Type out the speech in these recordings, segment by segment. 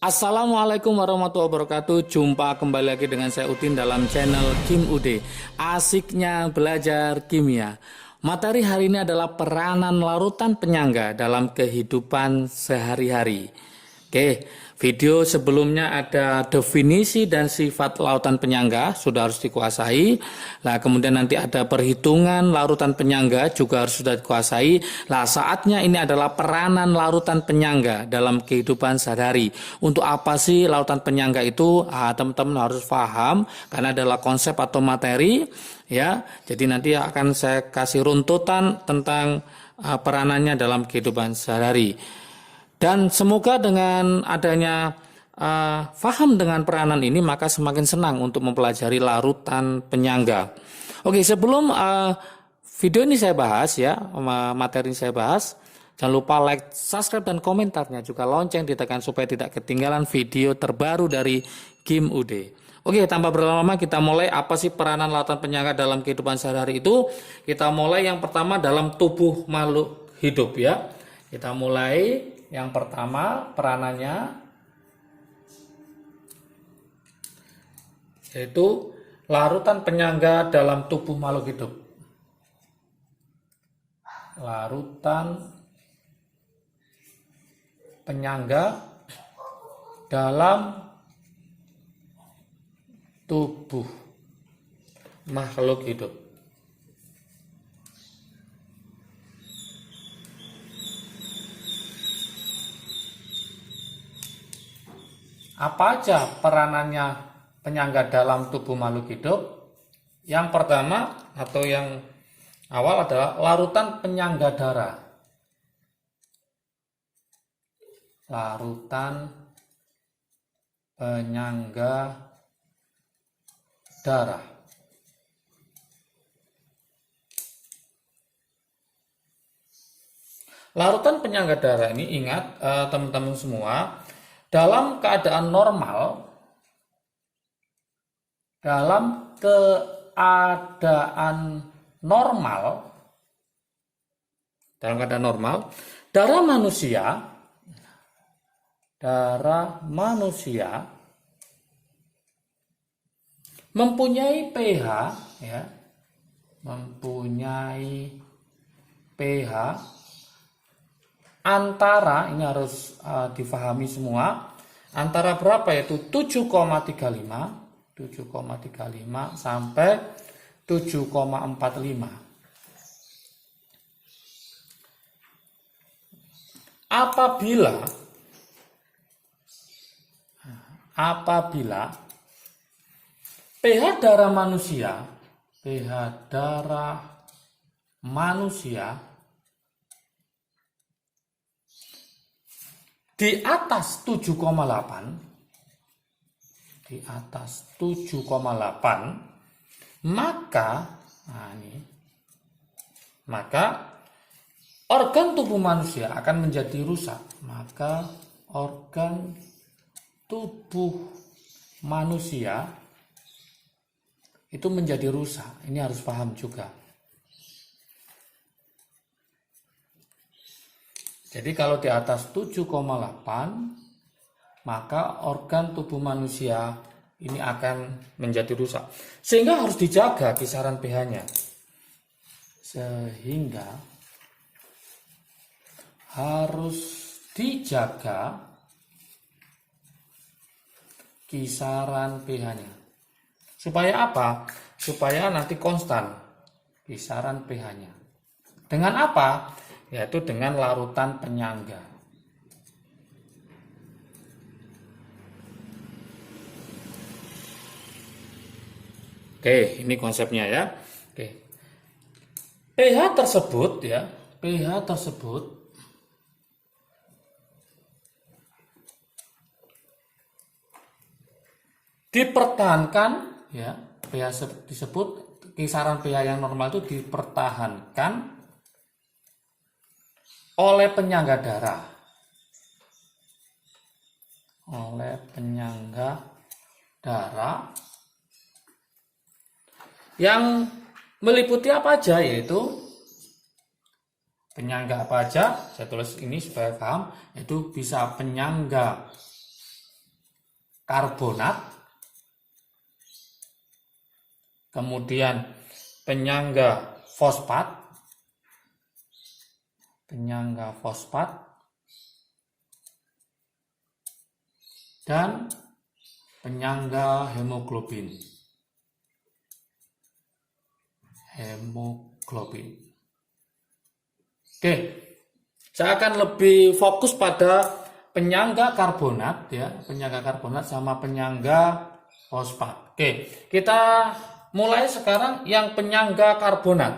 Assalamualaikum warahmatullahi wabarakatuh. Jumpa kembali lagi dengan saya Udin dalam channel Kim Ude. Asiknya belajar kimia. Materi hari ini adalah peranan larutan penyangga dalam kehidupan sehari-hari. Oke, video sebelumnya ada definisi dan sifat larutan penyangga sudah harus dikuasai. Nah, kemudian nanti ada perhitungan larutan penyangga juga harus sudah dikuasai. Nah, saatnya ini adalah peranan larutan penyangga dalam kehidupan sehari-hari. Untuk apa sih larutan penyangga itu? Teman-teman harus paham karena adalah konsep atau materi ya. Jadi nanti akan saya kasih runtutan tentang peranannya dalam kehidupan sehari-hari. Dan semoga dengan adanya paham dengan peranan ini, maka semakin senang untuk mempelajari larutan penyangga. Oke, sebelum video ini saya bahas ya, materi ini saya bahas, jangan lupa like, subscribe, dan komentarnya. Juga lonceng ditekan supaya tidak ketinggalan video terbaru dari Kim Ude. Oke, tanpa berlama-lama kita mulai. Apa sih peranan larutan penyangga dalam kehidupan sehari-hari itu? Kita mulai yang pertama dalam tubuh makhluk hidup ya. Kita mulai yang pertama peranannya yaitu larutan penyangga dalam tubuh makhluk hidup. Larutan penyangga dalam tubuh makhluk hidup. Apa aja peranannya penyangga dalam tubuh makhluk hidup? Yang pertama atau yang awal adalah larutan penyangga darah. Larutan penyangga darah. Larutan penyangga darah ini ingat teman-teman semua, dalam keadaan normal, dalam keadaan normal, darah manusia mempunyai pH ya, mempunyai pH antara, ini harus difahami semua, antara berapa, yaitu 7,35 sampai 7,45. Apabila pH darah manusia di atas 7,8, maka organ tubuh manusia akan menjadi rusak. Maka organ tubuh manusia itu menjadi rusak. Ini harus paham juga. Jadi kalau di atas 7,8, maka organ tubuh manusia ini akan menjadi rusak. Sehingga harus dijaga kisaran pH-nya. Sehingga harus dijaga kisaran pH-nya. Supaya apa? Supaya nanti konstan kisaran pH-nya. Dengan apa? Yaitu dengan larutan penyangga. Oke, ini konsepnya ya. Oke. pH tersebut dipertahankan ya, pH disebut kisaran pH yang normal itu dipertahankan oleh penyangga darah. Yang meliputi apa aja, yaitu penyangga apa aja, saya tulis ini supaya paham, yaitu bisa penyangga karbonat, kemudian penyangga fosfat, dan penyangga hemoglobin. Oke, saya akan lebih fokus pada penyangga karbonat ya, penyangga karbonat sama penyangga fosfat. Oke, kita mulai sekarang yang penyangga karbonat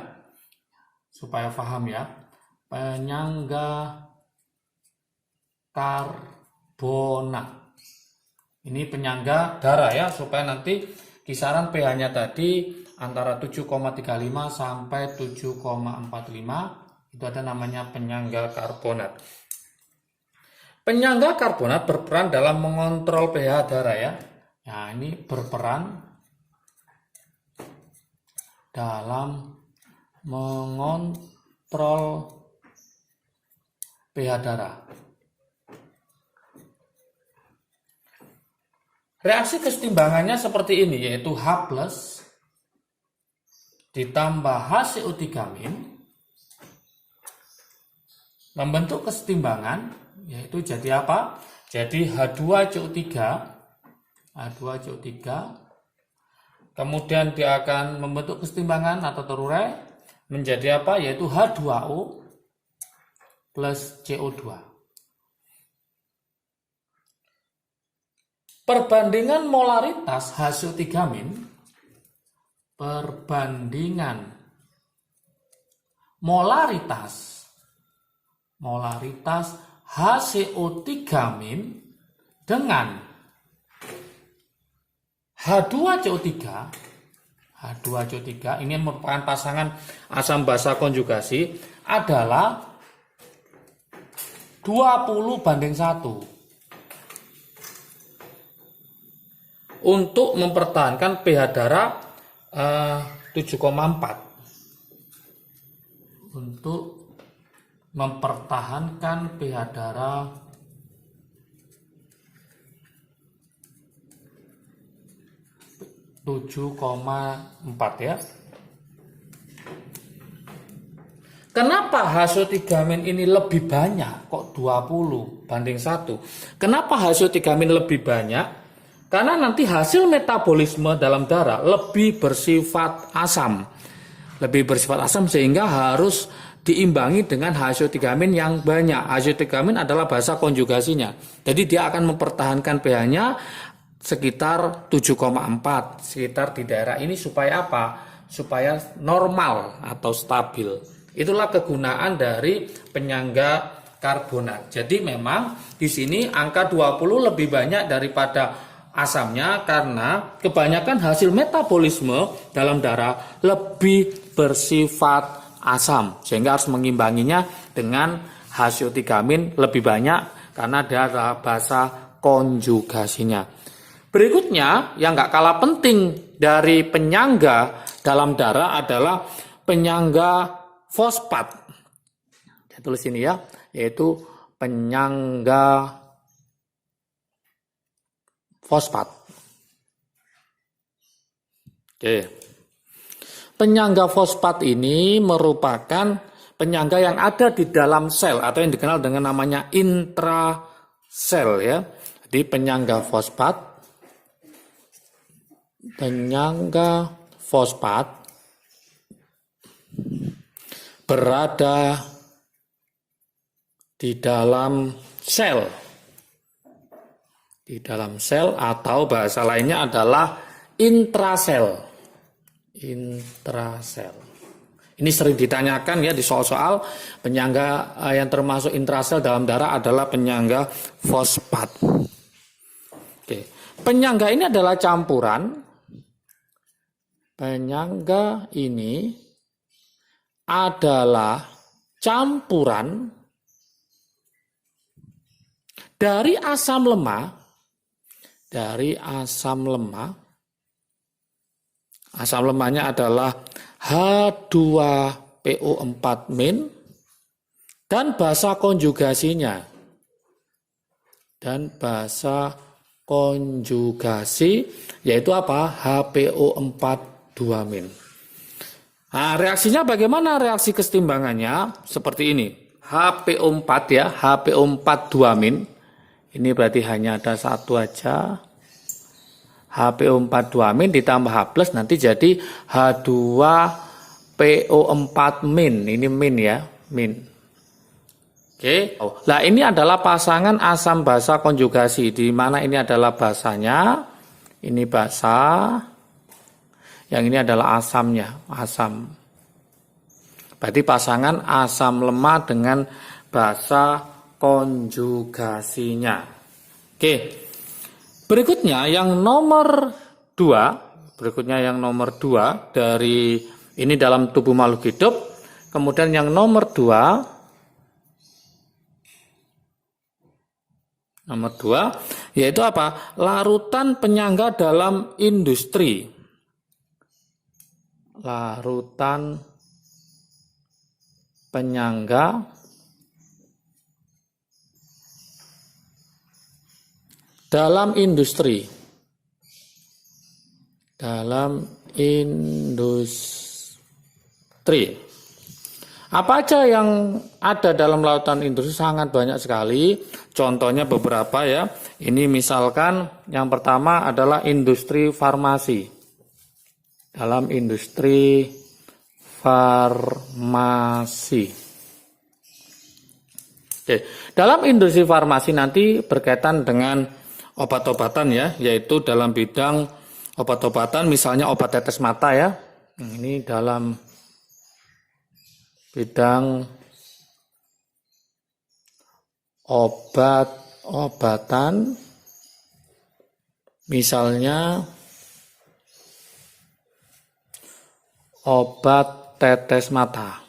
supaya paham ya. Penyangga karbonat. Ini penyangga darah ya, supaya nanti kisaran pH-nya tadi antara 7,35 sampai 7,45. Itu ada namanya penyangga karbonat. Penyangga karbonat berperan dalam mengontrol pH darah ya. Nah, ini berperan dalam mengontrol pH darah. Reaksi kesetimbangannya seperti ini, yaitu H+ ditambah HCO3- membentuk kesetimbangan, yaitu jadi apa? Jadi H2CO3, kemudian dia akan membentuk kesetimbangan atau terurai menjadi apa? Yaitu H2O plus CO2. Perbandingan molaritas HCO3- molaritas HCO3- dengan H2CO3 ini merupakan pasangan asam basa konjugasi adalah 20:1 untuk mempertahankan pH darah 7,4. Untuk mempertahankan pH darah 7,4 ya. Kenapa HCO3- ini lebih banyak? Kok 20:1? Kenapa HCO3- lebih banyak? Karena nanti hasil metabolisme dalam darah lebih bersifat asam. Sehingga harus diimbangi dengan HCO3- yang banyak. HCO3- adalah basa konjugasinya. Jadi dia akan mempertahankan pH-nya sekitar 7,4, sekitar di daerah ini supaya apa? Supaya normal atau stabil. Itulah kegunaan dari penyangga karbonat. Jadi memang di sini angka 20 lebih banyak daripada asamnya karena kebanyakan hasil metabolisme dalam darah lebih bersifat asam, sehingga harus mengimbanginya dengan HCO3- lebih banyak karena dia adalah basa konjugasinya. Berikutnya yang gak kalah penting dari penyangga dalam darah adalah penyangga fosfat. Saya tulis ini ya, yaitu penyangga fosfat. Oke. Penyangga fosfat ini merupakan penyangga yang ada di dalam sel atau yang dikenal dengan namanya intrasel ya. Jadi penyangga fosfat berada di dalam sel. Di dalam sel atau bahasa lainnya adalah intrasel. Ini sering ditanyakan ya di soal-soal, penyangga yang termasuk intrasel dalam darah adalah penyangga fosfat. Oke. Penyangga ini adalah campuran. Penyangga ini adalah campuran dari asam lemah. Asam lemahnya adalah H2PO4- dan basa konjugasinya. konjugasi, yaitu apa? HPO4 2-. Nah, reaksinya bagaimana reaksi kesetimbangannya? Seperti ini. HPO4 ya, HPO4 2-. Ini berarti hanya ada satu aja. HPO4 2- ditambah H+ nanti jadi H2PO4-. Ini min ya, min. Oke. Nah, ini adalah pasangan asam basa konjugasi, di mana ini adalah basanya, ini basa. Yang ini adalah asamnya, asam. Berarti pasangan asam lemah dengan basa konjugasinya. Oke. Berikutnya yang nomor 2 dari ini dalam tubuh makhluk hidup. Kemudian yang nomor 2 yaitu apa? Larutan penyangga dalam industri. Larutan penyangga dalam industri. Apa aja yang ada dalam larutan industri? Sangat banyak sekali. Contohnya beberapa ya. Ini misalkan yang pertama adalah industri farmasi. Dalam industri farmasi. Oke, dalam industri farmasi nanti berkaitan dengan obat-obatan ya, yaitu dalam bidang obat-obatan, misalnya obat tetes mata ya. Ini dalam bidang obat-obatan, misalnya obat tetes mata.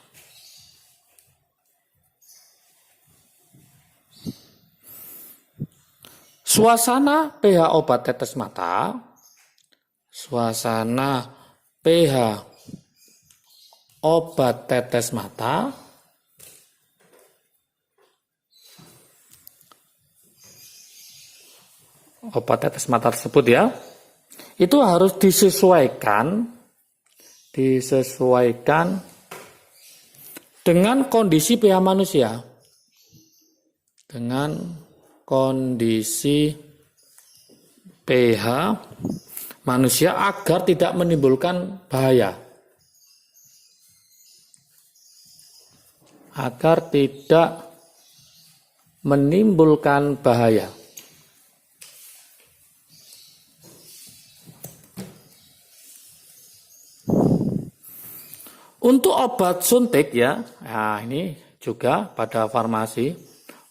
Suasana pH obat tetes mata. Suasana pH obat tetes mata. Obat tetes mata tersebut ya, itu harus disesuaikan dengan kondisi pH manusia. Dengan kondisi pH manusia agar tidak menimbulkan bahaya. Agar tidak menimbulkan bahaya. Untuk obat suntik ya, nah ini juga pada farmasi.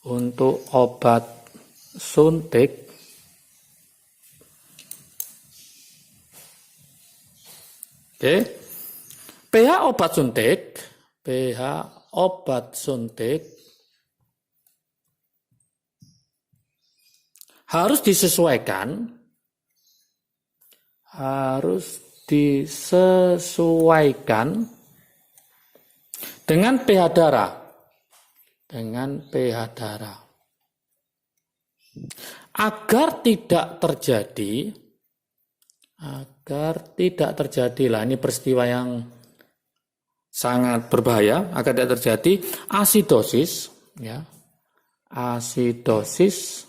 Untuk obat suntik, oke, pH obat suntik harus disesuaikan dengan pH darah. Agar tidak terjadi lah, ini peristiwa yang sangat berbahaya, agar tidak terjadi asidosis ya. Asidosis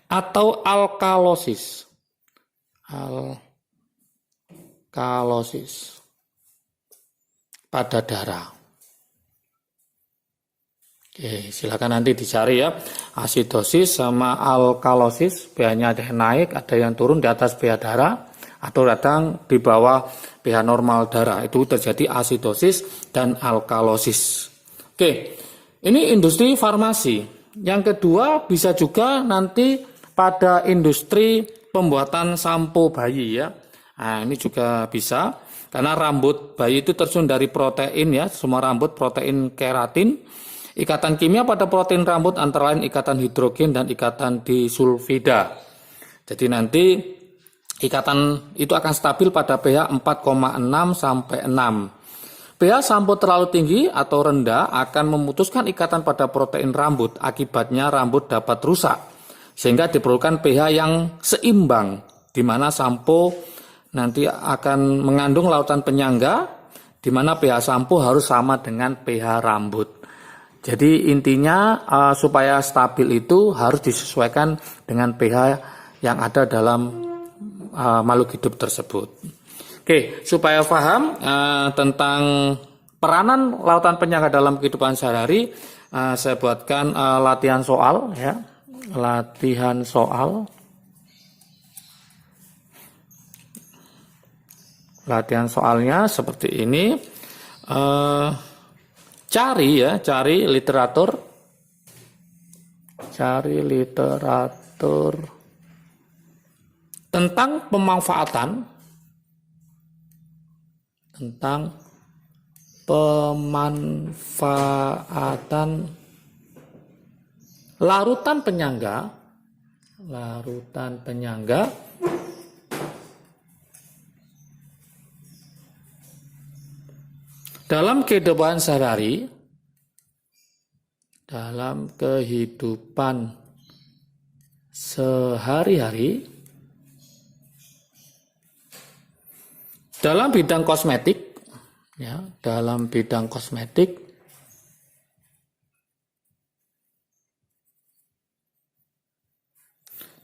atau alkalosis. Alkalosis pada darah. Oke, silakan nanti dicari ya. Asidosis sama alkalosis, pH-nya ada yang naik, ada yang turun di atas pH darah, atau datang di bawah pH normal darah. Itu terjadi asidosis dan alkalosis. Oke, ini industri farmasi. Yang kedua bisa juga nanti pada industri pembuatan sampo bayi ya. Nah, ini juga bisa. Karena rambut bayi itu tersusun dari protein ya, semua rambut protein keratin. Ikatan kimia pada protein rambut antara lain ikatan hidrogen dan ikatan disulfida. Jadi nanti ikatan itu akan stabil pada pH 4,6 sampai 6. pH sampo terlalu tinggi atau rendah akan memutuskan ikatan pada protein rambut. Akibatnya rambut dapat rusak. Sehingga diperlukan pH yang seimbang, di mana sampo nanti akan mengandung lautan penyangga, di mana pH sampo harus sama dengan pH rambut. Jadi intinya supaya stabil itu harus disesuaikan dengan pH yang ada dalam makhluk hidup tersebut. Oke, supaya paham tentang peranan lautan penyangga dalam kehidupan sehari-hari, saya buatkan latihan soal ya. Latihan soal. Latihan soalnya seperti ini. Cari literatur. Cari literatur tentang pemanfaatan larutan penyangga dalam kehidupan sehari-hari, dalam bidang kosmetik ya,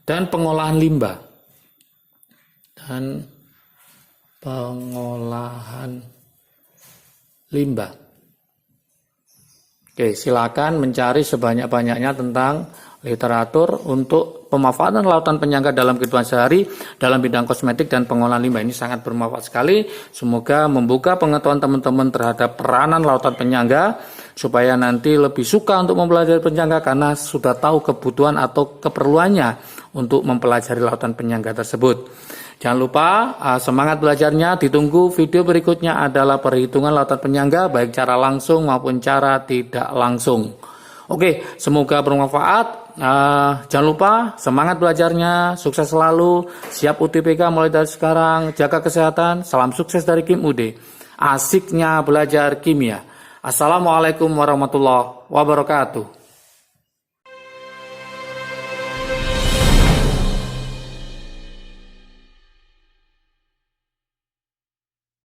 dan pengolahan limbah Oke, silakan mencari sebanyak-banyaknya tentang literatur untuk pemanfaatan lautan penyangga dalam kehidupan sehari dalam bidang kosmetik dan pengolahan limbah. Ini sangat bermanfaat sekali. Semoga membuka pengetahuan teman-teman terhadap peranan lautan penyangga supaya nanti lebih suka untuk mempelajari penyangga karena sudah tahu kebutuhan atau keperluannya untuk mempelajari lautan penyangga tersebut. Jangan lupa semangat belajarnya, ditunggu video berikutnya adalah perhitungan lautan penyangga baik cara langsung maupun cara tidak langsung. Oke, semoga bermanfaat. Jangan lupa semangat belajarnya, sukses selalu, siap UTBK mulai dari sekarang, jaga kesehatan, salam sukses dari Kim UD. Asiknya belajar kimia. Assalamualaikum warahmatullahi wabarakatuh.